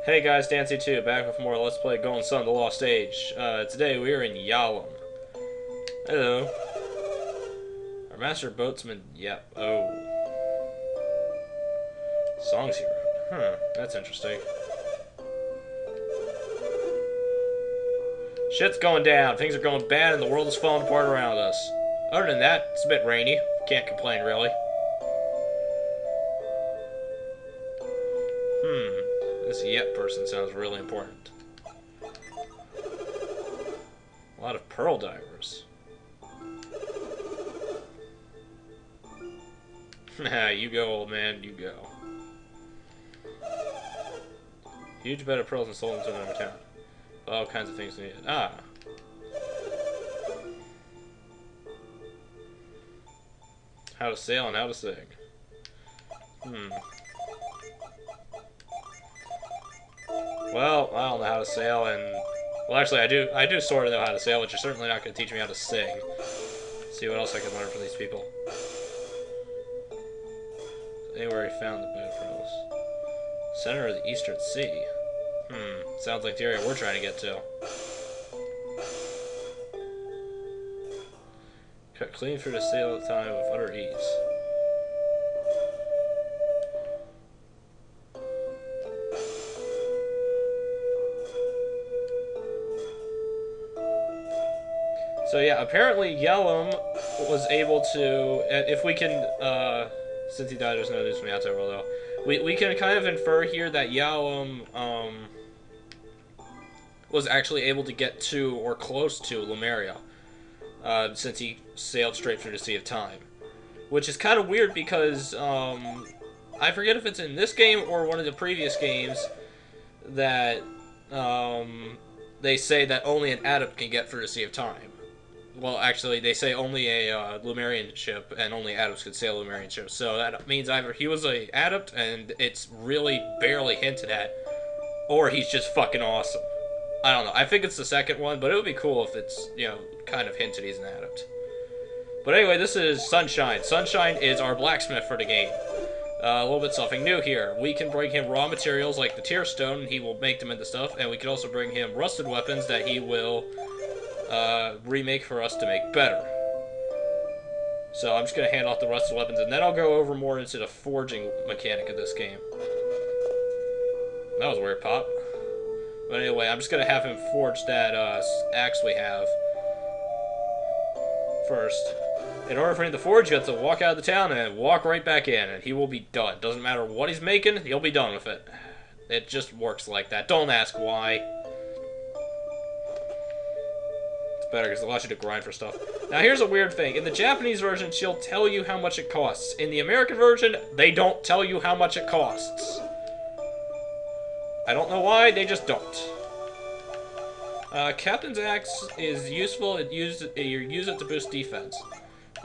Hey guys, Dancy2, back with more Let's Play Golden Sun, The Lost Age. Today we are in Yallam. Hello. Our master boatsman, yep, oh. Songs here. That's interesting. Shit's going down, things are going bad, and the world is falling apart around us. Other than that, it's a bit rainy. Can't complain, really. This yet person sounds really important. A lot of pearl divers. You go, old man, you go. Huge bed of pearls and sold into another town. All kinds of things needed. Ah. How to sail and how to sing. Well, I don't know how to sail, and well, actually, I do sort of know how to sail, which you're certainly not going to teach me how to sing. Let's see what else I can learn from these people. Anywhere he found the bed of pearls. Center of the Eastern Sea. Sounds like the area we're trying to get to. Cut clean through the sail at time with utter ease. So yeah, apparently Yallam was able to, if we can, since he died, there's no news from the outside world though. We can kind of infer here that Yallam, was actually able to get to, or close to, Lemuria, since he sailed straight through the Sea of Time. Which is kind of weird because, I forget if it's in this game or one of the previous games that, they say that only an adept can get through the Sea of Time. Well, actually, they say only a Lemurian ship, and only adepts could sail Lemurian ships. So that means either he was a adept, and it's really barely hinted at, or he's just fucking awesome. I don't know. I think it's the second one, but it would be cool if it's, you know, kind of hinted he's an adept. But anyway, this is Sunshine. Sunshine is our blacksmith for the game. A little bit something new here. We can bring him raw materials like the tear stone, and he will make them into stuff, and we can also bring him rusted weapons that he will remake for us to make better. So I'm just going to hand off the rusted weapons, and then I'll go over more into the forging mechanic of this game. That was a weird pop. But anyway, I'm just going to have him forge that axe we have first. In order for him to forge, you have to walk out of the town and walk right back in, and he will be done. Doesn't matter what he's making, he'll be done with it. It just works like that. Don't ask why. Better because it allows you to grind for stuff. Now here's a weird thing. In the Japanese version, she'll tell you how much it costs. In the American version, they don't tell you how much it costs. I don't know why, they just don't. Captain's Axe is useful. You use it to boost defense.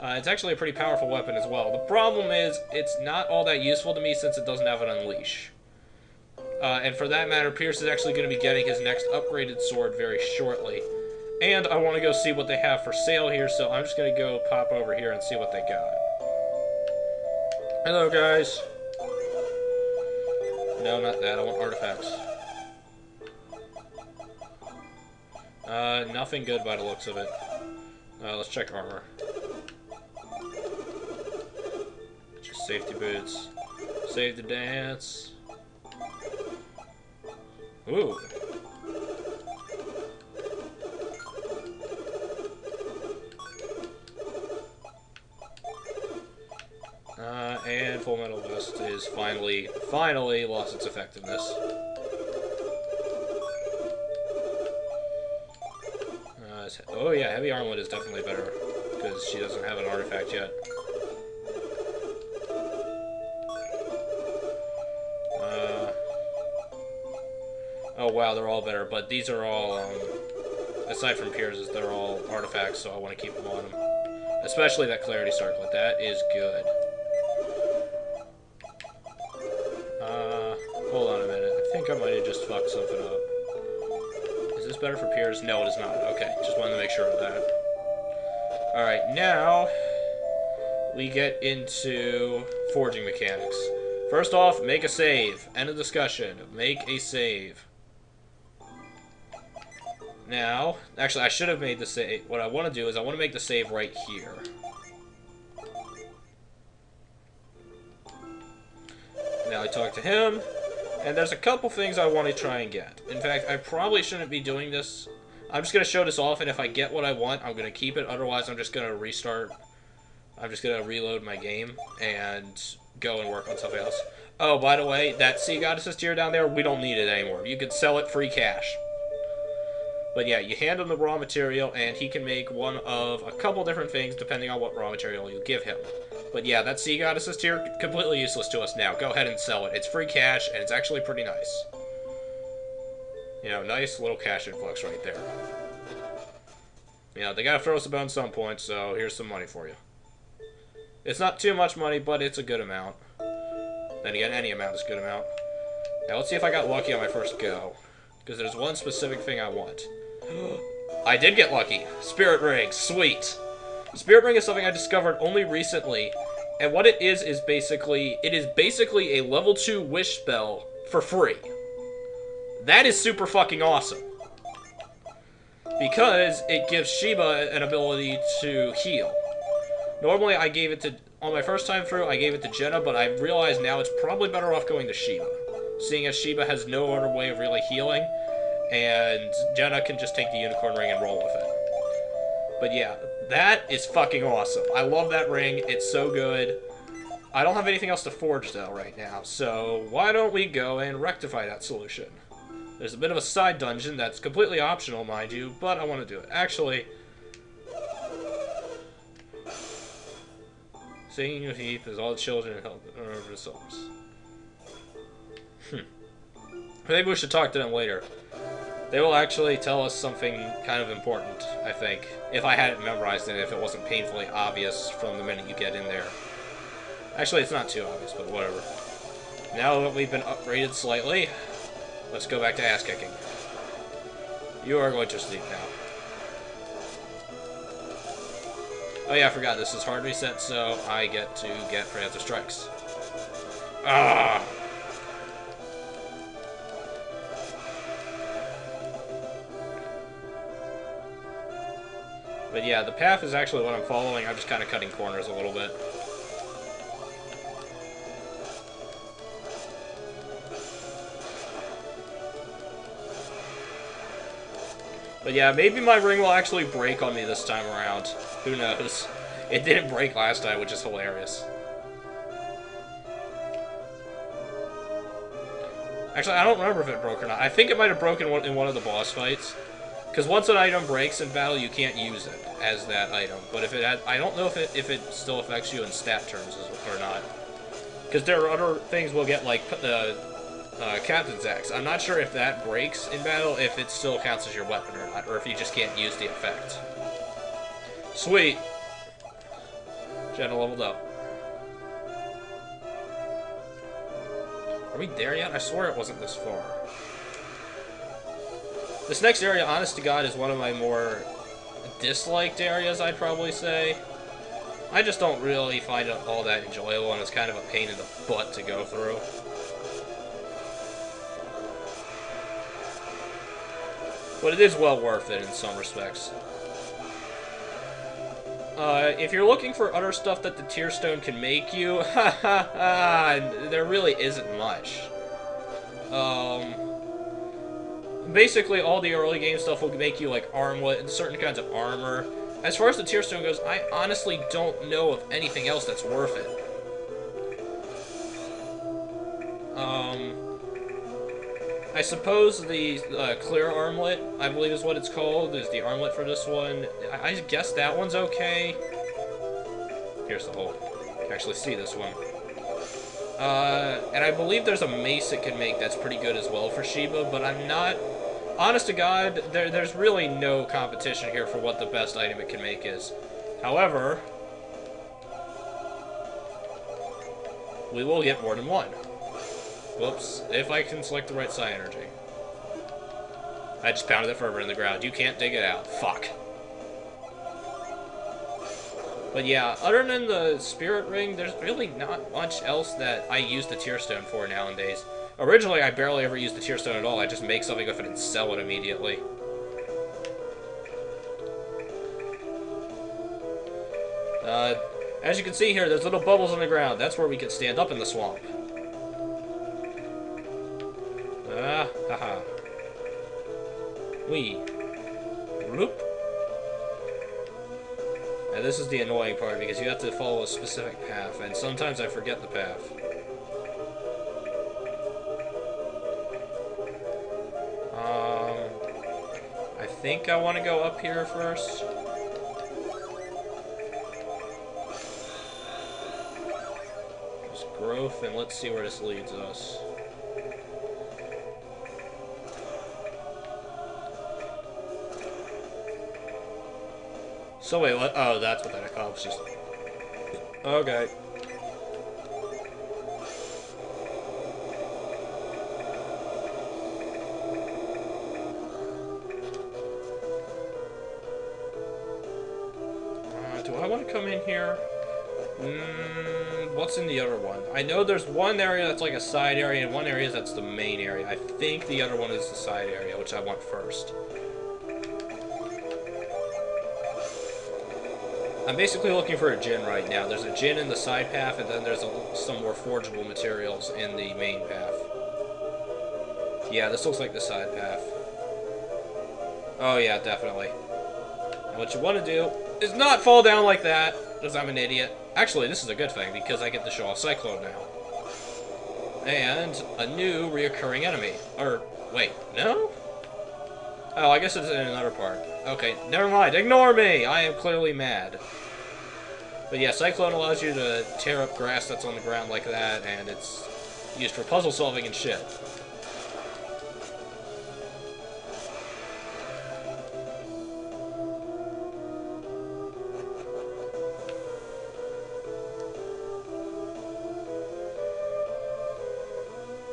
It's actually a pretty powerful weapon as well. The problem is, it's not all that useful to me since it doesn't have an unleash. And for that matter, Pierce is actually going to be getting his next upgraded sword very shortly. And I want to go see what they have for sale here, so I'm just going to go pop over here and see what they got. Hello, guys. No, not that. I want artifacts. Nothing good by the looks of it. Let's check armor. Just safety boots. Save the dance. Ooh. And Full Metal Vest is finally lost its effectiveness. Oh yeah, Heavy Armlet is definitely better, because she doesn't have an artifact yet. Oh wow, they're all better, but these are all, aside from Pierce's, they're all artifacts, so I want to keep them on them. Especially that Clarity Circlet, that is good. Hold on a minute. I think I might have just fucked something up. Is this better for Piers? No, it is not. Okay, just wanted to make sure of that. Alright, now we get into forging mechanics. First off, make a save. End of discussion. Make a save. Now, actually, I should have made the save. What I want to do is I want to make the save right here. Now I talk to him, and there's a couple things I want to try and get. In fact, I probably shouldn't be doing this. I'm just going to show this off, and if I get what I want, I'm going to keep it. Otherwise, I'm just going to restart. I'm just going to reload my game and go and work on something else. Oh, by the way, that Sea Goddess's tier down there, we don't need it anymore. You can sell it free cash. But yeah, you hand him the raw material, and he can make one of a couple different things depending on what raw material you give him. But yeah, that Sea Goddess's tier, completely useless to us now. Go ahead and sell it. It's free cash, and it's actually pretty nice. You know, nice little cash influx right there. You know, they gotta throw us a bone at some point, so here's some money for you. It's not too much money, but it's a good amount. Then again, any amount is a good amount. Now, let's see if I got lucky on my first go. Because there's one specific thing I want. I did get lucky. Spirit Ring. Sweet. Spirit Ring is something I discovered only recently. And what it is basically a level 2 wish spell for free. That is super fucking awesome. Because it gives Sheba an ability to heal. Normally I gave it to, on my first time through, I gave it to Jenna, but I realize now it's probably better off going to Sheba. Seeing as Sheba has no other way of really healing, and Jenna can just take the Unicorn Ring and roll with it. But yeah, that is fucking awesome. I love that ring, it's so good. I don't have anything else to forge though right now, so why don't we go and rectify that solution? There's a bit of a side dungeon that's completely optional, mind you, but I want to do it. Actually, singing of heath is all the children in hell over the souls. Maybe we should talk to them later. They will actually tell us something kind of important, I think. If I hadn't memorized it, if it wasn't painfully obvious from the minute you get in there. Actually, it's not too obvious, but whatever. Now that we've been upgraded slightly, let's go back to ass-kicking. You are going to sleep now. Oh yeah, I forgot, this is hard reset, so I get to get Preemptive Strikes. Ah! But yeah, the path is actually what I'm following. I'm just kind of cutting corners a little bit. But yeah, maybe my ring will actually break on me this time around. Who knows? It didn't break last time, which is hilarious. Actually, I don't remember if it broke or not. I think it might have broken in one of the boss fights. Because once an item breaks in battle, you can't use it as that item. But if it had, I don't know if it still affects you in stat terms or not. Because there are other things we'll get, like the Captain's Axe. I'm not sure if that breaks in battle, if it still counts as your weapon or not, or if you just can't use the effect. Sweet! Jenna leveled up. Are we there yet? I swear it wasn't this far. This next area, honest to God, is one of my more disliked areas, I'd probably say. I just don't really find it all that enjoyable, and it's kind of a pain in the butt to go through. But it is well worth it in some respects. If you're looking for other stuff that the Tear Stone can make you, there really isn't much. Basically, all the early game stuff will make you, like, armlet and certain kinds of armor. As far as the Tear Stone goes, I honestly don't know of anything else that's worth it. I suppose the clear armlet, I believe is what it's called, is the armlet for this one. I guess that one's okay. Here's the hole. You can actually see this one. And I believe there's a mace it can make that's pretty good as well for Sheba, but I'm not... Honest to God, there's really no competition here for what the best item it can make is. However, we will get more than one. Whoops, if I can select the right psi energy. I just pounded it further in the ground. You can't dig it out. Fuck. But yeah, other than the Spirit Ring, there's really not much else that I use the Tear Stone for nowadays. Originally, I barely ever used the Tear Stone at all. I just make something with it and sell it immediately. As you can see here, there's little bubbles on the ground. That's where we can stand up in the swamp. Ah, haha. Wee. Whoop. And this is the annoying part, because you have to follow a specific path, and sometimes I forget the path. I think I want to go up here first. There's growth, and let's see where this leads us. So wait, what? Oh, that's what that accomplishes. Okay. Do I want to come in here? What's in the other one? I know there's one area that's like a side area and one area that's the main area. I think the other one is the side area, which I want first. I'm basically looking for a gin right now. There's a gin in the side path, and then there's some more forgeable materials in the main path. Yeah, this looks like the side path. Oh yeah, definitely. And what you want to do is not fall down like that, because I'm an idiot. Actually, this is a good thing, because I get to show off Cyclone now. And a new reoccurring enemy. Or, wait, no? Oh, I guess it's in another part. Okay, never mind. Ignore me! I am clearly mad. But yeah, Cyclone allows you to tear up grass that's on the ground like that, and it's used for puzzle solving and shit.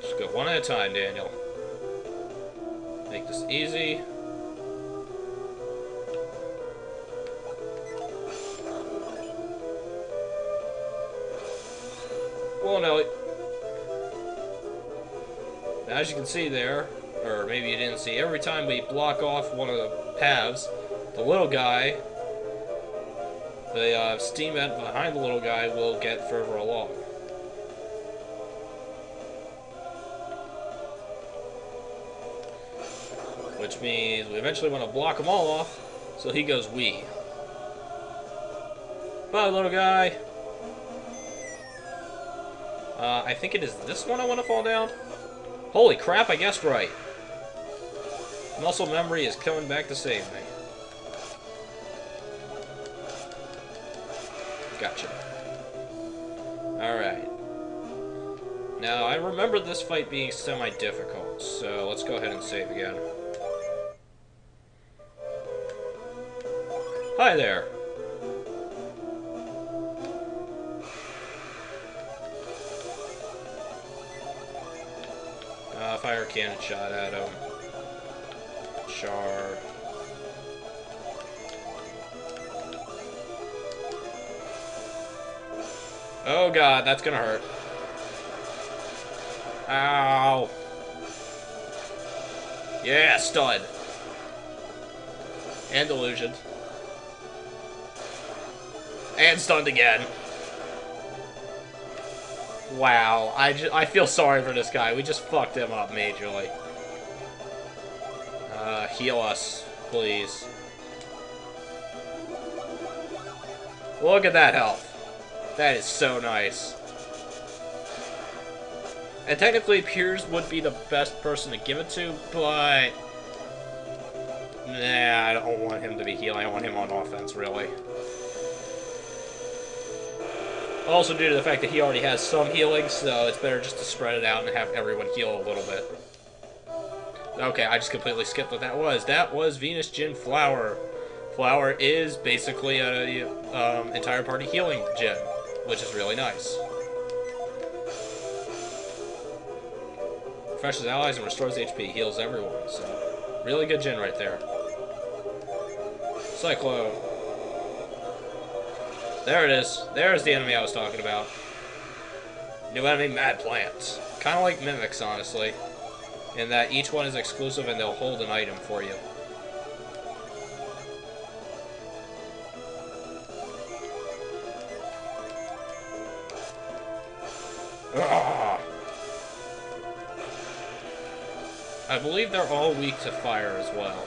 Just go one at a time, Daniel. Make this easy. Well, no. As you can see there, or maybe you didn't see, every time we block off one of the paths, the little guy, the steam vent behind the little guy will get further along. Which means we eventually want to block them all off, so he goes wee. Bye, little guy. I think it is this one I want to fall down. Holy crap, I guessed right. Muscle memory is coming back to save me. Gotcha. Alright. Now, I remember this fight being semi-difficult, so let's go ahead and save again. Hi there. Fire a cannon shot at him. Char. Oh god, that's gonna hurt. Ow. Yeah, stud. And illusion. And stunned again. Wow, I feel sorry for this guy. We just fucked him up majorly. Heal us, please. Look at that health. That is so nice. And technically, Piers would be the best person to give it to, but... Nah, I don't want him to be healing. I want him on offense, really. Also due to the fact that he already has some healing, so it's better just to spread it out and have everyone heal a little bit. Okay, I just completely skipped what that was. That was Venus Gin Flower. Flower is basically a entire party healing gin, which is really nice. Refreshes allies and restores HP, heals everyone, so really good gin right there. Cyclone. There it is. There's the enemy I was talking about. New enemy, Mad Plants. Kind of like Mimics, honestly. In that each one is exclusive and they'll hold an item for you. Ugh. I believe they're all weak to fire as well.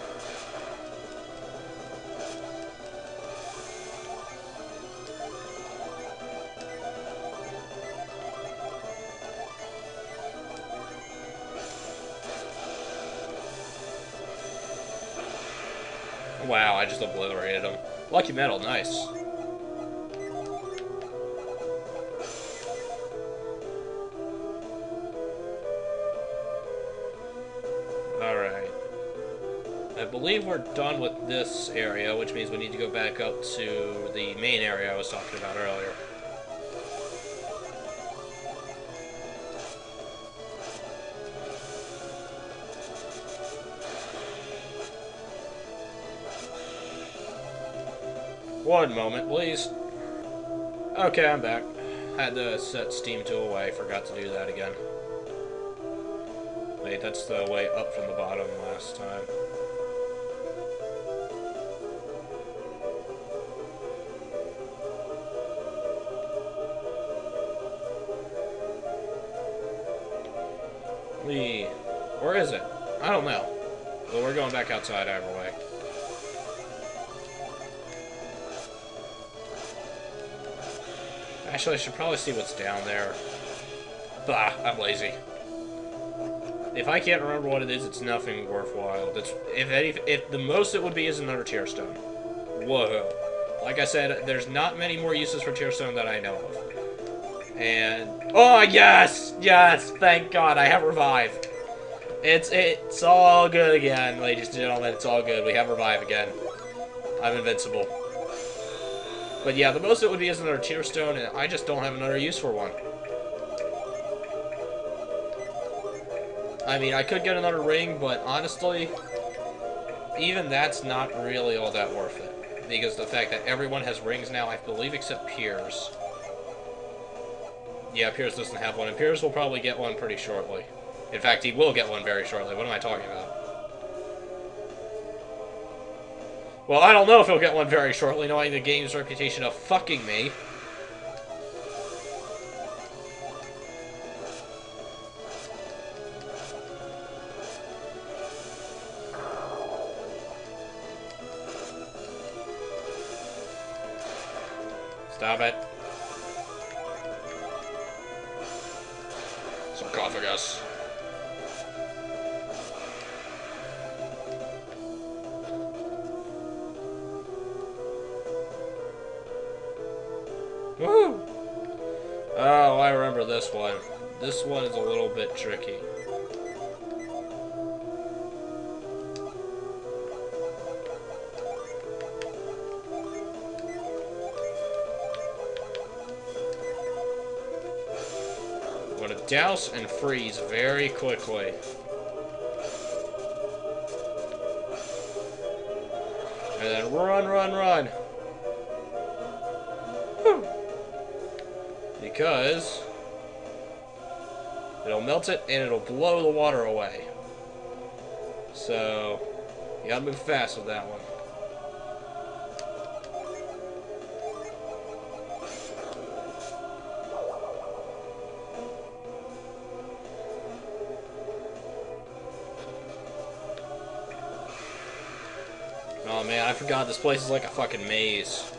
Wow, I just obliterated him. Lucky medal, nice. Alright. I believe we're done with this area, which means we need to go back up to the main area I was talking about earlier. One moment, please. Okay, I'm back. Had to set Steam 2 away, forgot to do that again. Wait, that's the way up from the bottom last time. Where is it? I don't know. Well, we're going back outside either way. Actually, I should probably see what's down there. Bah, I'm lazy. If I can't remember what it is, it's nothing worthwhile. If the most it would be is another tier stone. Whoa. Like I said, there's not many more uses for tier stone that I know of. And oh yes, yes, thank God, I have revive. It's all good again, ladies and gentlemen. It's all good. We have revive again. I'm invincible. But yeah, the most it would be is another tier stone, and I just don't have another use for one. I mean, I could get another ring, but honestly, even that's not really all that worth it. Because the fact that everyone has rings now, I believe, except Piers. Yeah, Piers doesn't have one, and Piers will probably get one pretty shortly. In fact, he will get one very shortly. What am I talking about? Well, I don't know if he'll get one very shortly, knowing the game's reputation of fucking me. Stop it. Sarcophagus. Woo! Oh, I remember this one. This one is a little bit tricky. I'm gonna douse and freeze very quickly. And then run, run, run. Whew. Because it'll melt it and it'll blow the water away. So you gotta move fast with that one. Oh man, I forgot this place is like a fucking maze.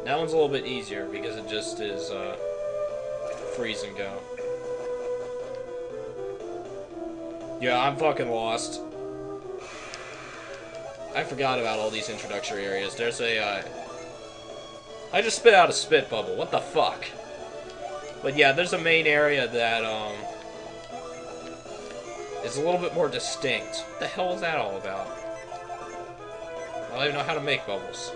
That one's a little bit easier because it just is freeze and go. Yeah, I'm fucking lost. I forgot about all these introductory areas. There's a, I just spit out a spit bubble. What the fuck? But yeah, there's a main area that, is a little bit more distinct. What the hell is that all about? I don't even know how to make bubbles.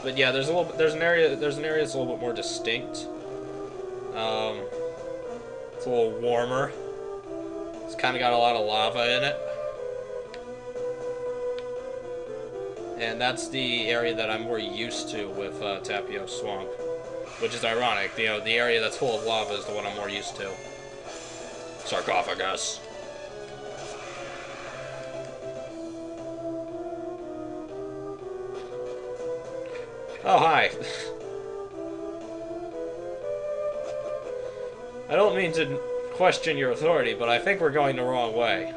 But yeah, there's an area that's a little bit more distinct. It's a little warmer. It's kind of got a lot of lava in it. And that's the area that I'm more used to with Tapio Swamp. Which is ironic. You know, the area that's full of lava is the one I'm more used to. Sarcophagus. Oh, hi. I don't mean to question your authority, but I think we're going the wrong way.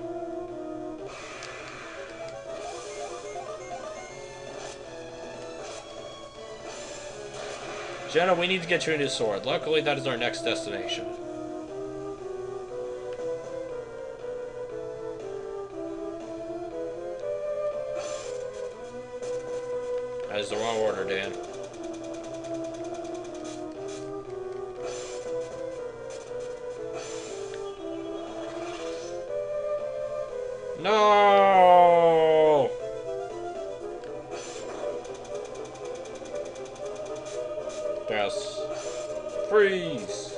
Jenna, we need to get you a new sword. Luckily, that is our next destination. That is the wrong order, Dan. No! Yes. Freeze!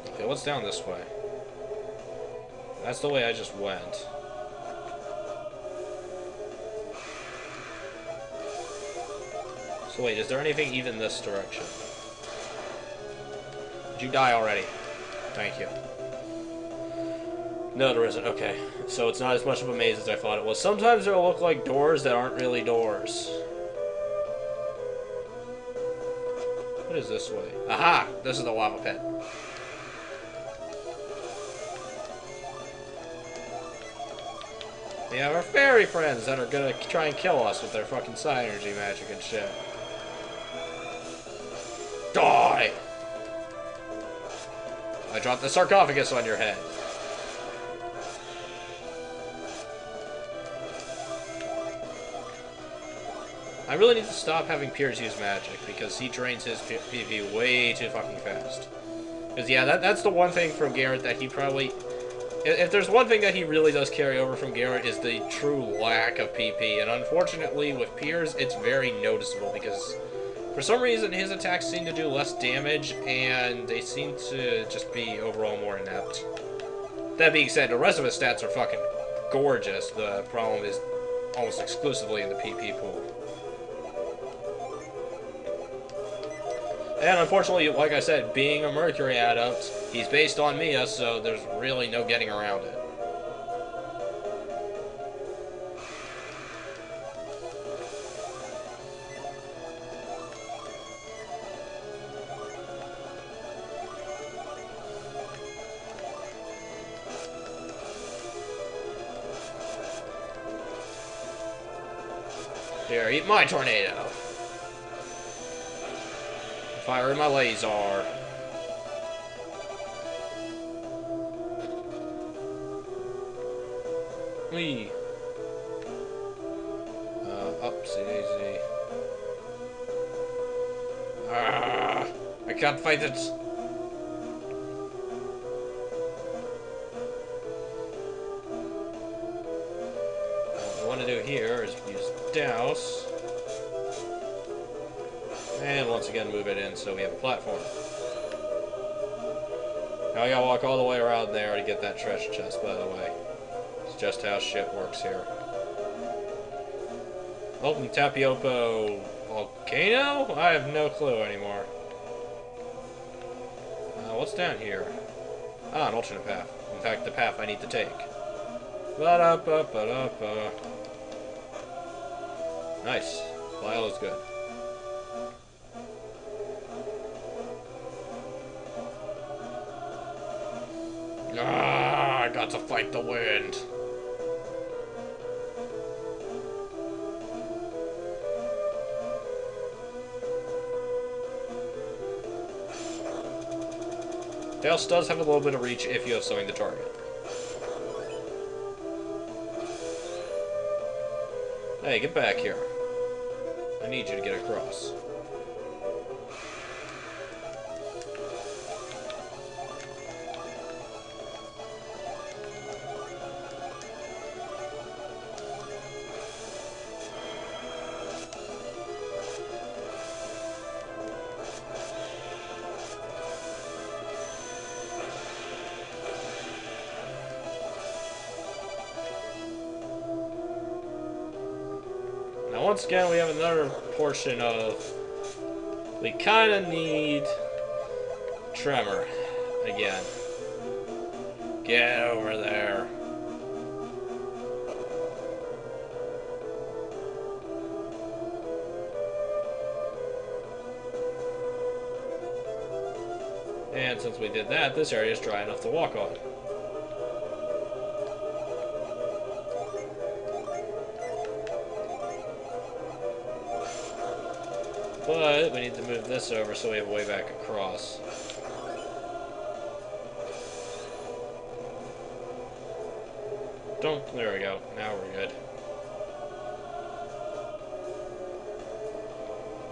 Okay, what's down this way? That's the way I just went. So wait, is there anything even this direction? Did you die already? Thank you. No, there isn't. Okay. So it's not as much of a maze as I thought it was. Sometimes they'll look like doors that aren't really doors. What is this way? Aha! This is the lava pit. We have our fairy friends that are gonna try and kill us with their fucking psi energy magic and shit. Die! I dropped the sarcophagus on your head. I really need to stop having Piers use magic, because he drains his PvP way too fucking fast. Because, yeah, that's the one thing from Garrett that he probably... If there's one thing that he really does carry over from Garrett is the true lack of PP. And unfortunately, with Piers, it's very noticeable, because for some reason his attacks seem to do less damage, and they seem to just be overall more inept. That being said, the rest of his stats are fucking gorgeous. The problem is almost exclusively in the PP pool. And unfortunately, like I said, being a Mercury adept, he's based on Mia, so there's really no getting around it. Here, eat my tornado. Fire my laser. Whee. Upsy daisy. Ah, I can't fight it. What I want to do here is use douse. And once again, move it in so we have a platform. Now I gotta walk all the way around there to get that treasure chest, by the way. It's just how shit works here. Open Tapioco Volcano? I have no clue anymore. What's down here? Ah, an alternate path. In fact, the path I need to take. Ba-da-ba-ba-da-ba. Nice. Lyle is good. Ah, I got to fight the wind. Tails does have a little bit of reach if you have something to target. Hey, get back here. I need you to get across. Now, once again, we have another portion of... We kind of need... Tremor. Again. Get over there. And since we did that, this area is dry enough to walk on. But we need to move this over so we have a way back across. There we go. Now we're good.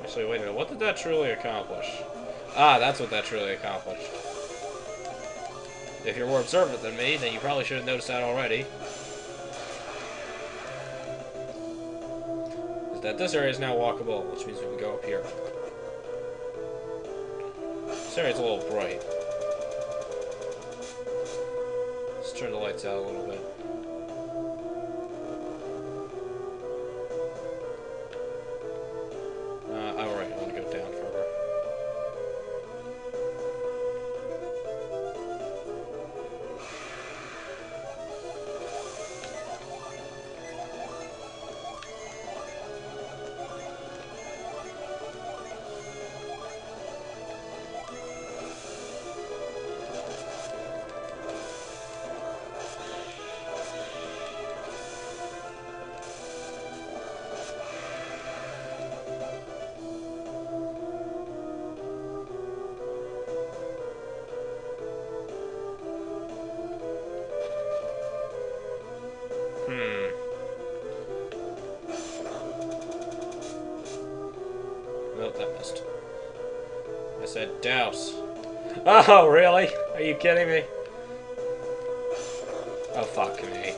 Actually, wait a minute. What did that truly accomplish? Ah, that's what that truly accomplished. If you're more observant than me, then you probably should have noticed that already. Is that this area is now walkable, which means we can go up here. This area's a little bright. Let's turn the lights out a little bit. Alright, I want to go down further. Nope, that missed. I said douse. Oh, really? Are you kidding me? Oh, fuck me.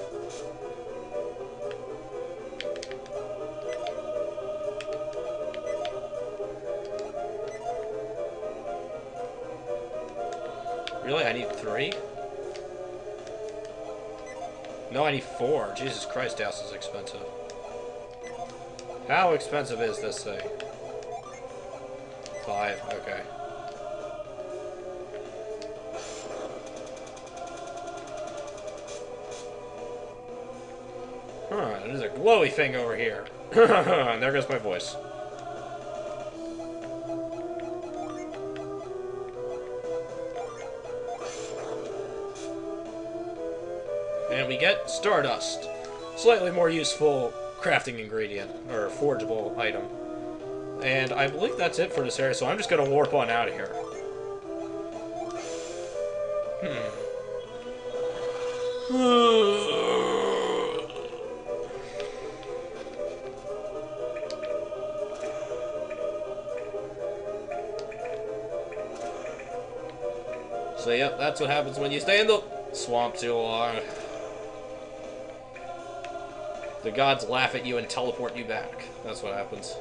Really? I need 3? No, I need 4. Jesus Christ, douse is expensive. How expensive is this thing? 5, okay. Huh, there's a glowy thing over here. And there goes my voice. And we get Stardust. Slightly more useful crafting ingredient, or forgeable item. And I believe that's it for this area, so I'm just going to warp on out of here. So, yep, that's what happens when you stay in the swamp too long. The gods laugh at you and teleport you back. That's what happens.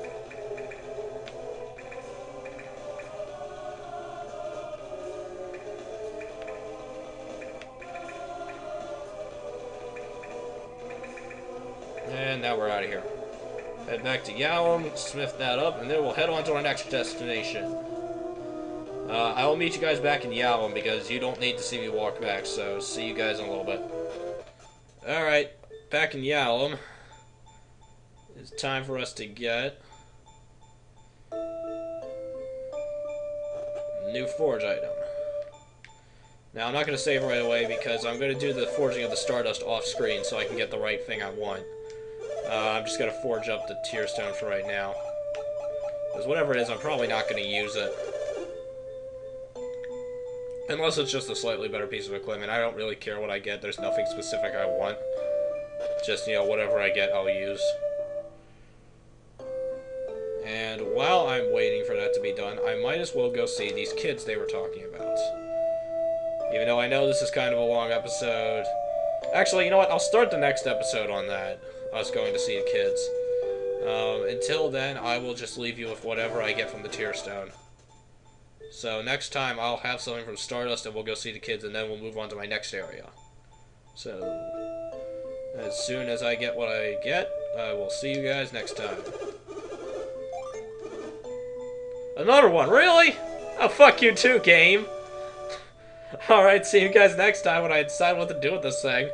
And now we're out of here. Head back to Yallam, smith that up, and then we'll head on to our next destination. I will meet you guys back in Yallam because you don't need to see me walk back, so see you guys in a little bit. Alright, back in Yallam. It's time for us to get a new forge item. Now, I'm not going to save right away because I'm going to do the forging of the Stardust off screen so I can get the right thing I want. I'm just going to forge up the tier stone for right now. Because whatever it is, I'm probably not going to use it. Unless it's just a slightly better piece of equipment. I don't really care what I get. There's nothing specific I want. Just, you know, whatever I get, I'll use. And while I'm waiting for that to be done, I might as well go see these kids they were talking about. Even though I know this is kind of a long episode. Actually, you know what? I'll start the next episode on that. Us going to see the kids. Until then, I will just leave you with whatever I get from the tier stone. So next time, I'll have something from Stardust and we'll go see the kids and then we'll move on to my next area. So, as soon as I get what I get, I will see you guys next time. Another one, really? Oh, fuck you too, game. Alright, see you guys next time when I decide what to do with this thing.